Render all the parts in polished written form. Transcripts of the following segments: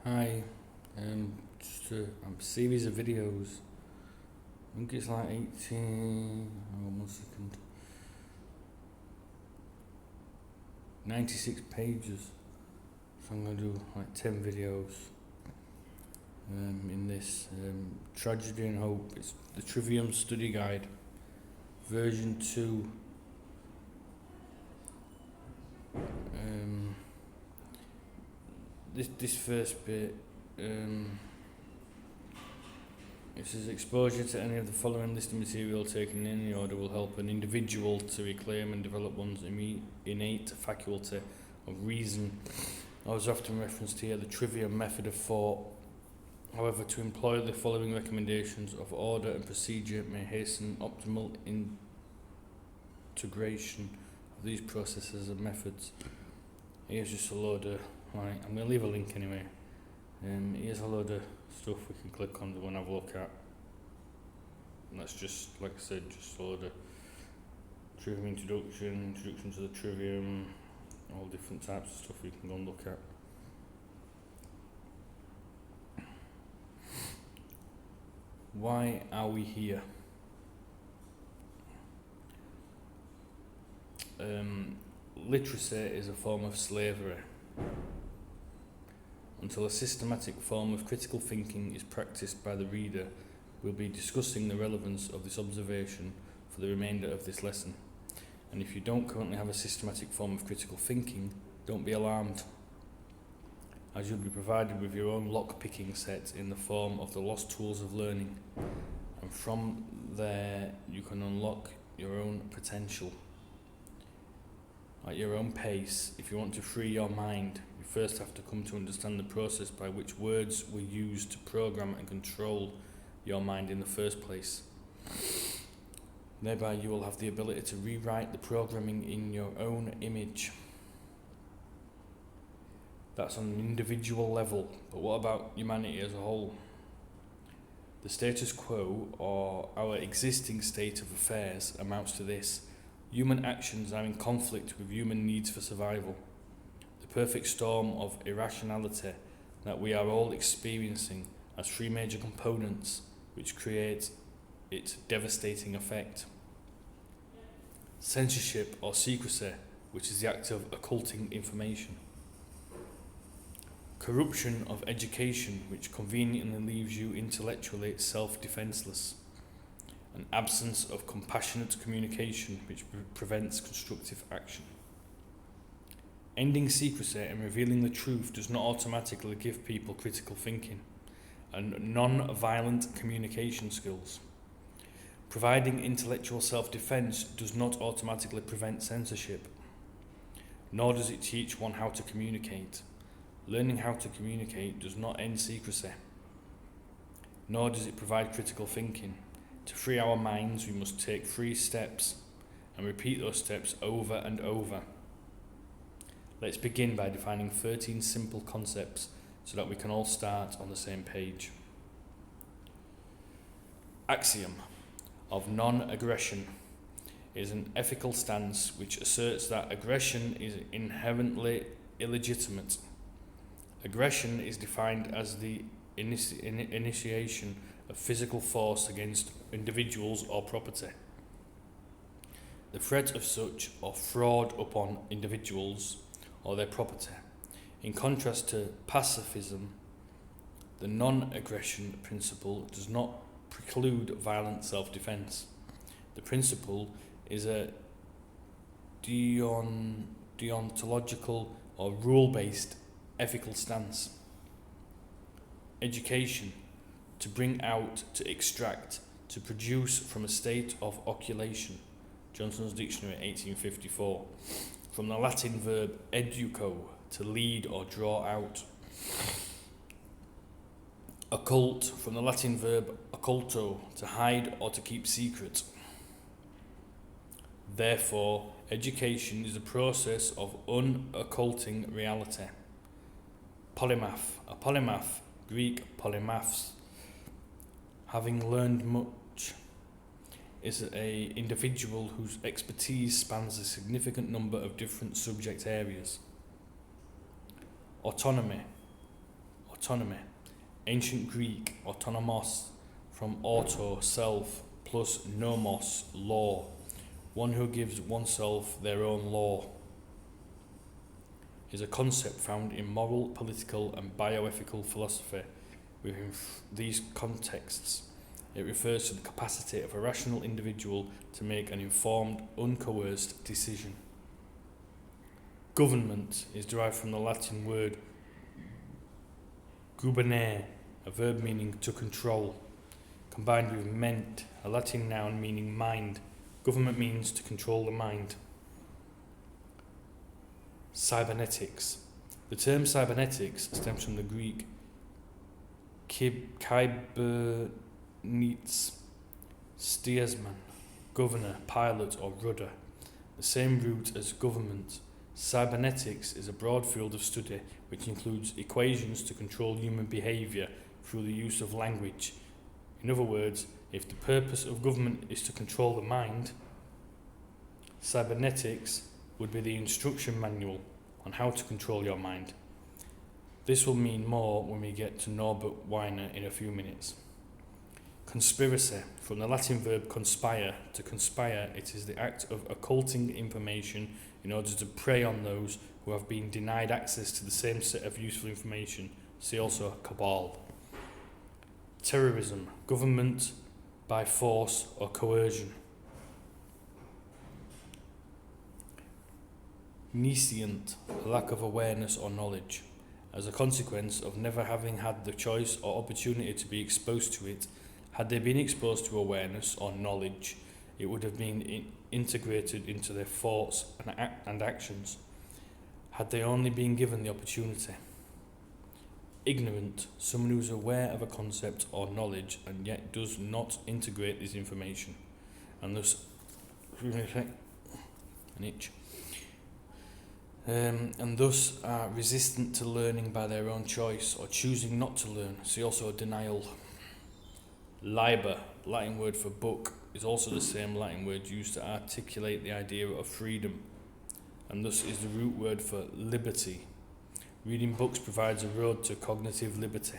Hi, just a series of videos. I think it's like 18, oh, 1 second, 96 pages. So I'm going to do like 10 videos in this. Tragedy and Hope. It's the Trivium study guide, version 2. This first bit, it says exposure to any of the following listed material taken in any order will help an individual to reclaim and develop one's innate faculty of reason. I was often referenced here the Trivium method of thought. However, to employ the following recommendations of order and procedure may hasten optimal integration of these processes and methods. Here's just a load of, right, I'm going to leave a link anyway. Here's a load of stuff we can click on to go and have a look at. And that's just, like I said, just a load of Trivium introduction to the Trivium, all different types of stuff we can go and look at. Why are we here? Literacy is a form of slavery. Until a systematic form of critical thinking is practiced by the reader, we'll be discussing the relevance of this observation for the remainder of this lesson. And if you don't currently have a systematic form of critical thinking, don't be alarmed, as you'll be provided with your own lock-picking set in the form of the lost tools of learning. And from there, you can unlock your own potential at your own pace. If you want to free your mind, you first have to come to understand the process by which words were used to program and control your mind in the first place. Thereby you will have the ability to rewrite the programming in your own image. That's on an individual level, but what about humanity as a whole? The status quo, or our existing state of affairs, amounts to this: human actions are in conflict with human needs for survival. The perfect storm of irrationality that we are all experiencing has three major components which create its devastating effect. Censorship or secrecy, which is the act of occulting information. Corruption of education, which conveniently leaves you intellectually self-defenseless. An absence of compassionate communication, which prevents constructive action. Ending secrecy and revealing the truth does not automatically give people critical thinking and non-violent communication skills. Providing intellectual self-defense does not automatically prevent censorship, nor does it teach one how to communicate. Learning how to communicate does not end secrecy, nor does it provide critical thinking. To free our minds, we must take 3 steps and repeat those steps over and over. Let's begin by defining 13 simple concepts so that we can all start on the same page. Axiom of non-aggression is an ethical stance which asserts that aggression is inherently illegitimate. Aggression is defined as the initiation of physical force against individuals or property. The threat of such or fraud upon individuals or their property. In contrast to pacifism, the non-aggression principle does not preclude violent self-defense. The principle is a deontological or rule-based ethical stance. Education, to bring out, to extract, to produce from a state of occultation. Johnson's Dictionary, 1854. From the Latin verb educo, to lead or draw out. Occult, from the Latin verb occulto, to hide or to keep secret. Therefore, education is a process of unocculting reality. Polymath, a polymath, Greek polymaths, having learned much, is an individual whose expertise spans a significant number of different subject areas. Autonomy Autonomy. Ancient Greek, autonomos, from auto, self, plus nomos, law. One who gives oneself their own law. Is a concept found in moral, political, and bioethical philosophy. Within these contexts, it refers to the capacity of a rational individual to make an informed, uncoerced decision. Government is derived from the Latin word gubernare, a verb meaning to control, combined with ment, a Latin noun meaning mind. Government means to control the mind. Cybernetics. The term cybernetics stems from the Greek kybernetes, steersman, governor, pilot, or rudder, the same root as government. Cybernetics is a broad field of study which includes equations to control human behaviour through the use of language. In other words, if the purpose of government is to control the mind, cybernetics would be the instruction manual on how to control your mind. This will mean more when we get to Norbert Wiener in a few minutes. Conspiracy. From the Latin verb conspire, to conspire, it is the act of occulting information in order to prey on those who have been denied access to the same set of useful information. See also cabal. Terrorism. Government by force or coercion. Nescient. Lack of awareness or knowledge. As a consequence of never having had the choice or opportunity to be exposed to it, had they been exposed to awareness or knowledge, it would have been integrated into their thoughts and actions, had they only been given the opportunity. Ignorant, someone who is aware of a concept or knowledge and yet does not integrate this information, and thus are resistant to learning by their own choice or choosing not to learn. See also denial. Liber, Latin word for book, is also the same Latin word used to articulate the idea of freedom, and thus is the root word for liberty. Reading books provides a road to cognitive liberty.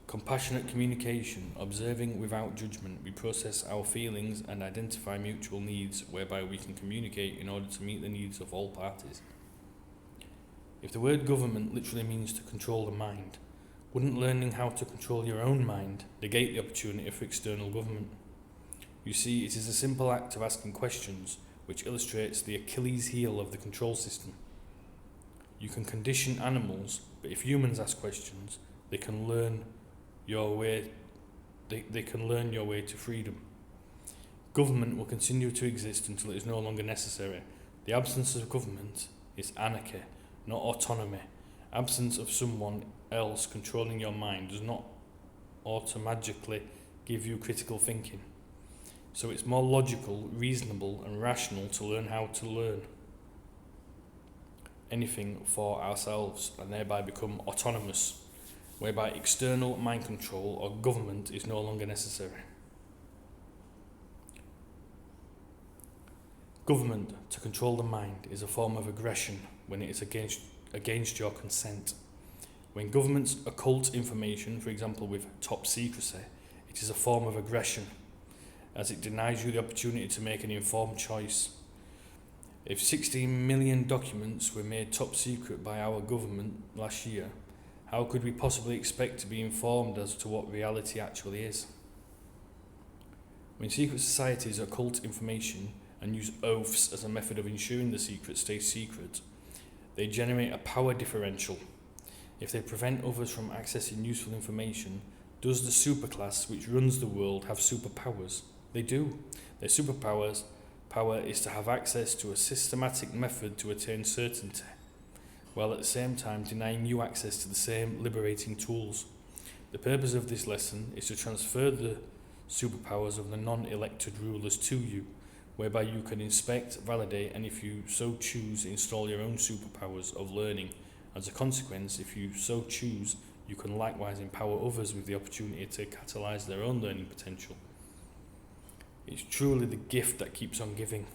Compassionate communication, observing without judgment, we process our feelings and identify mutual needs whereby we can communicate in order to meet the needs of all parties. If the word government literally means to control the mind, wouldn't learning how to control your own mind negate the opportunity for external government? You see, it is a simple act of asking questions which illustrates the Achilles heel of the control system. You can condition animals, but if humans ask questions, they can learn your way to freedom. Government will continue to exist until it is no longer necessary. The absence of government is anarchy, not autonomy. Absence of someone else controlling your mind does not automatically give you critical thinking. So it's more logical, reasonable, and rational to learn how to learn anything for ourselves and thereby become autonomous, whereby external mind control or government is no longer necessary. Government to control the mind is a form of aggression when it is against your consent. When governments occult information, for example with top secrecy, it is a form of aggression, as it denies you the opportunity to make an informed choice. If 16 million documents were made top secret by our government last year, how could we possibly expect to be informed as to what reality actually is? When secret societies occult information and use oaths as a method of ensuring the secret stays secret, they generate a power differential. If they prevent others from accessing useful information, does the superclass which runs the world have superpowers? They do. Their power is to have access to a systematic method to attain certainty, while at the same time denying you access to the same liberating tools. The purpose of this lesson is to transfer the superpowers of the non-elected rulers to you, whereby you can inspect, validate, and if you so choose, install your own superpowers of learning. As a consequence, if you so choose, you can likewise empower others with the opportunity to catalyse their own learning potential. It's truly the gift that keeps on giving,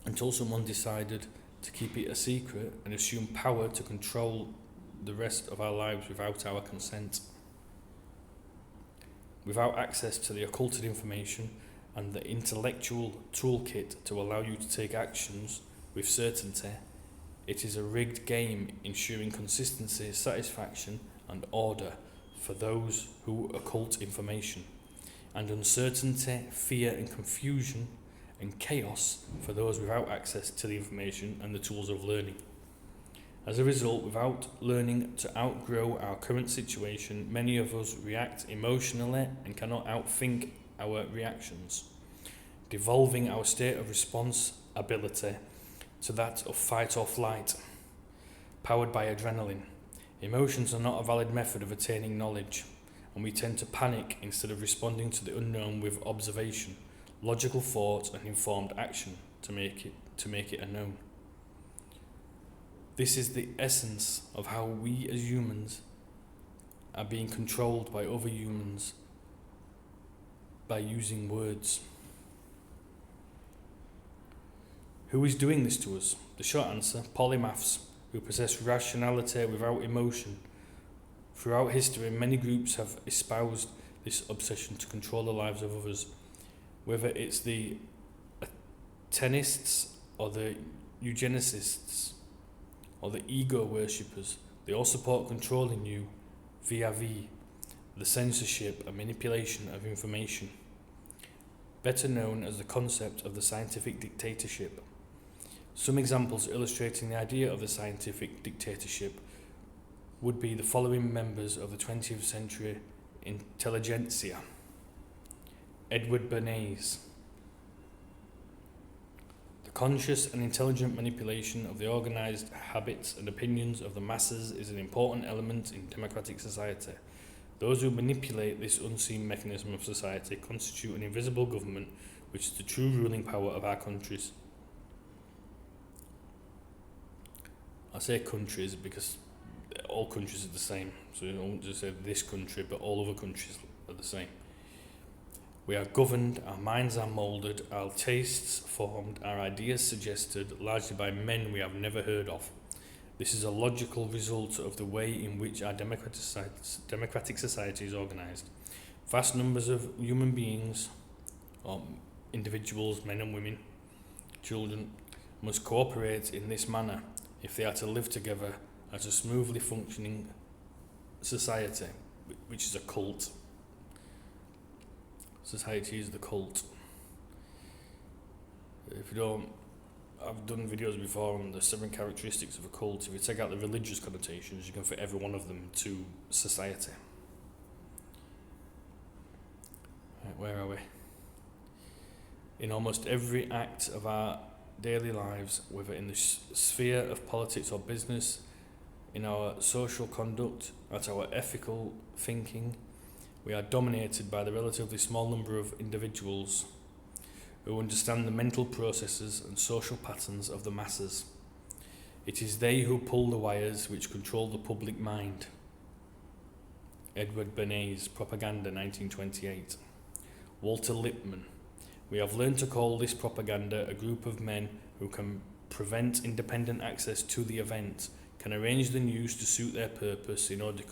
until someone decided to keep it a secret and assume power to control the rest of our lives without our consent. Without access to the occulted information and the intellectual toolkit to allow you to take actions with certainty, it is a rigged game ensuring consistency, satisfaction and order for those who occult information, and uncertainty, fear and confusion and chaos for those without access to the information and the tools of learning. As a result, without learning to outgrow our current situation, many of us react emotionally and cannot outthink our reactions, devolving our state of responsibility to that of fight or flight, powered by adrenaline. Emotions are not a valid method of attaining knowledge, and we tend to panic instead of responding to the unknown with observation, logical thought and informed action to make it a known. This is the essence of how we as humans are being controlled by other humans by using words. Who is doing this to us? The short answer, polymaths who possess rationality without emotion. Throughout history, many groups have espoused this obsession to control the lives of others, whether it's the Atenists or the eugenicists or the ego worshippers. They all support controlling you vis-a-vis the censorship and manipulation of information, better known as the concept of the scientific dictatorship. Some examples illustrating the idea of the scientific dictatorship would be the following members of the 20th century intelligentsia. Edward Bernays. The conscious and intelligent manipulation of the organised habits and opinions of the masses is an important element in democratic society. Those who manipulate this unseen mechanism of society constitute an invisible government which is the true ruling power of our countries. I say countries because all countries are the same, so I don't just say this country, but all other countries are the same. We are governed, our minds are moulded, our tastes formed, our ideas suggested, largely by men we have never heard of. This is a logical result of the way in which our democratic society is organised. Vast numbers of human beings, or individuals, men and women, children, must cooperate in this manner if they are to live together as a smoothly functioning society, which is a cult. Society is the cult. If you don't, I've done videos before on the 7 characteristics of a cult. If you take out the religious connotations, you can fit every one of them to society. Right, where are we? In almost every act of our daily lives, whether in the sphere of politics or business, in our social conduct, at our ethical thinking, we are dominated by the relatively small number of individuals who understand the mental processes and social patterns of the masses. It is they who pull the wires which control the public mind. Edward Bernays, Propaganda, 1928. Walter Lippmann. We have learned to call this propaganda a group of men who can prevent independent access to the event, can arrange the news to suit their purpose in order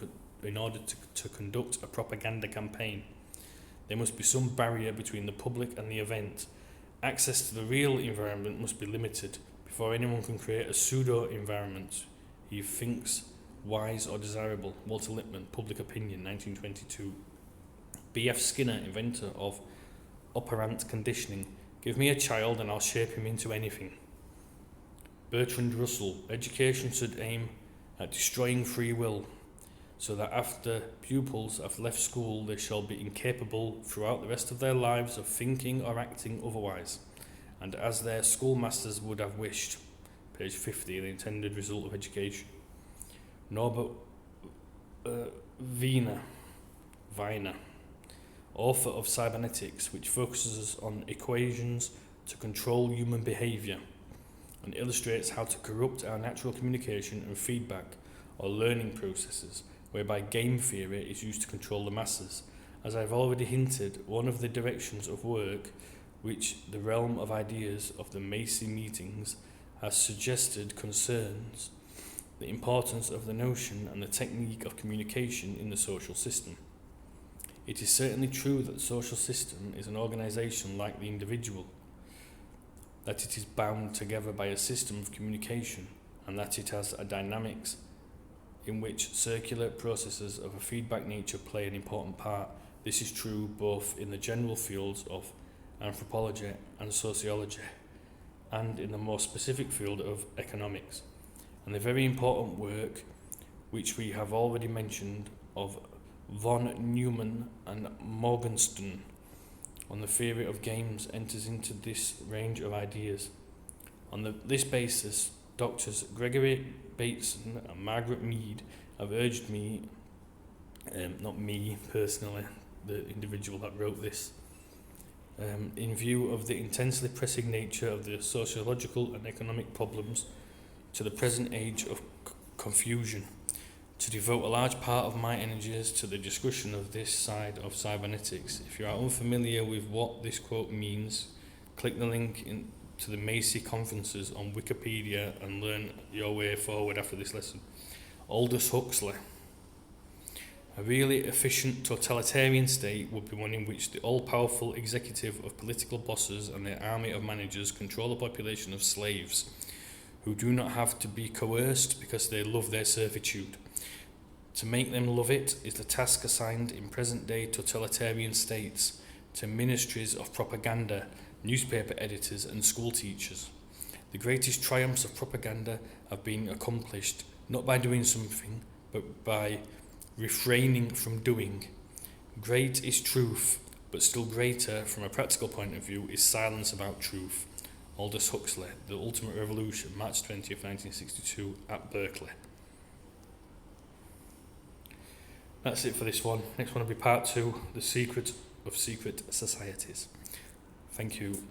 to conduct a propaganda campaign. There must be some barrier between the public and the event. Access to the real environment must be limited before anyone can create a pseudo-environment he thinks wise or desirable. Walter Lippmann, Public Opinion, 1922. B.F. Skinner, inventor of operant conditioning. Give me a child and I'll shape him into anything. Bertrand Russell. Education should aim at destroying free will, so that after pupils have left school they shall be incapable throughout the rest of their lives of thinking or acting otherwise, and as their schoolmasters would have wished. Page 50, the intended result of education. Norbert Wiener, author of Cybernetics, which focuses on equations to control human behaviour and illustrates how to corrupt our natural communication and feedback or learning processes, whereby game theory is used to control the masses. As I've already hinted, one of the directions of work which the realm of ideas of the Macy meetings has suggested concerns the importance of the notion and the technique of communication in the social system. It is certainly true that the social system is an organisation like the individual, that it is bound together by a system of communication, and that it has a dynamics in which circular processes of a feedback nature play an important part. This is true both in the general fields of anthropology and sociology, and in the more specific field of economics. And the very important work, which we have already mentioned, of von Neumann and Morgenstern on the theory of games enters into this range of ideas. On this basis, Doctors Gregory Bateson and Margaret Mead have urged me, not me personally, the individual that wrote this, in view of the intensely pressing nature of the sociological and economic problems to the present age of confusion, to devote a large part of my energies to the discussion of this side of cybernetics. If you are unfamiliar with what this quote means, click the link to the Macy conferences on Wikipedia and learn your way forward after this lesson. Aldous Huxley. A really efficient totalitarian state would be one in which the all-powerful executive of political bosses and their army of managers control a population of slaves who do not have to be coerced because they love their servitude. To make them love it is the task assigned in present-day totalitarian states to ministries of propaganda, newspaper editors and school teachers. The greatest triumphs of propaganda have been accomplished not by doing something, but by refraining from doing. Great is truth, but still greater from a practical point of view is silence about truth. Aldous Huxley, The Ultimate Revolution, March 20th, 1962, at Berkeley. That's it for this one. Next one will be part 2, The Secret of Secret Societies. Thank you.